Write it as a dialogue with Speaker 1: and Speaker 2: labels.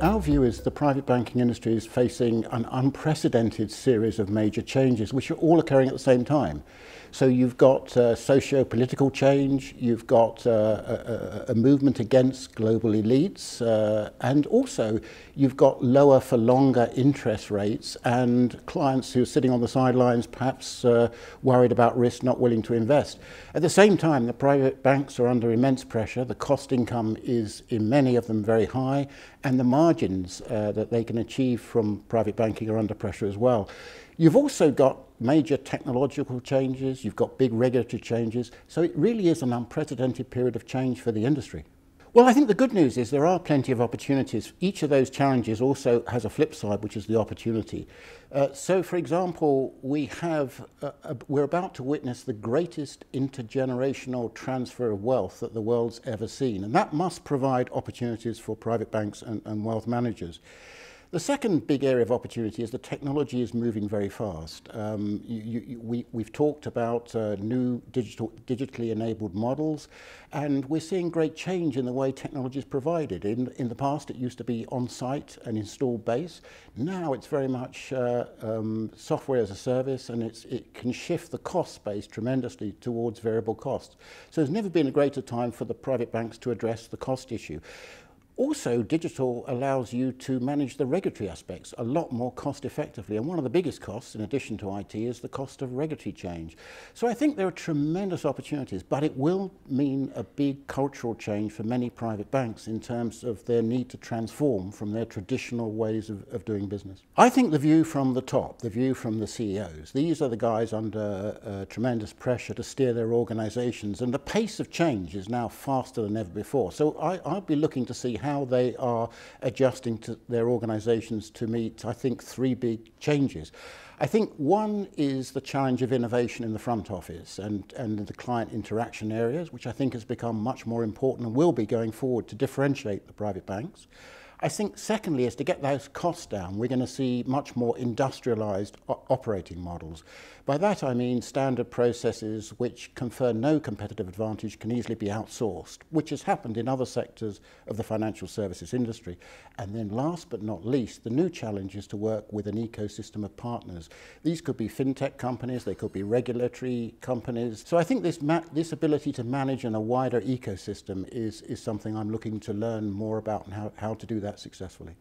Speaker 1: our view is the private banking industry is facing an unprecedented series of major changes, which are all occurring at the same time. So you've got socio-political change, you've got a movement against global elites, and also you've got lower for longer interest rates and clients who are sitting on the sidelines, perhaps worried about risk, not willing to invest. At the same time, the private banks are under immense pressure. The cost income is, in many of them, very high, and the margins that they can achieve from private banking are under pressure as well. You've also got major technological changes, you've got big regulatory changes, so it really is an unprecedented period of change for the industry. Well, I think the good news is there are plenty of opportunities. Each of those challenges also has a flip side, which is the opportunity. So, for example, we're about to witness the greatest intergenerational transfer of wealth that the world's ever seen, and that must provide opportunities for private banks and wealth managers. The second big area of opportunity is the technology is moving very fast. We've talked about new digitally enabled models, and we're seeing great change in the way technology is provided. In the past, it used to be on-site and installed base. Now it's very much software as a service, and it can shift the cost base tremendously towards variable costs. So there's never been a greater time for the private banks to address the cost issue. Also, digital allows you to manage the regulatory aspects a lot more cost effectively. And one of the biggest costs, in addition to IT, is the cost of regulatory change. So I think there are tremendous opportunities, but it will mean a big cultural change for many private banks in terms of their need to transform from their traditional ways of doing business. I think the view from the top, the view from the CEOs, these are the guys under tremendous pressure to steer their organizations, and the pace of change is now faster than ever before. So I'll be looking to see how they are adjusting to their organizations to meet, I think, three big changes. I think one is the challenge of innovation in the front office and the client interaction areas, which I think has become much more important and will be going forward to differentiate the private banks. I think secondly is to get those costs down. We're going to see much more industrialized operating models. By that I mean standard processes which confer no competitive advantage can easily be outsourced, which has happened in other sectors of the financial services industry. And then last but not least, the new challenge is to work with an ecosystem of partners. These could be fintech companies, they could be regulatory companies. So I think this ability to manage in a wider ecosystem is something I'm looking to learn more about and how to do that successfully.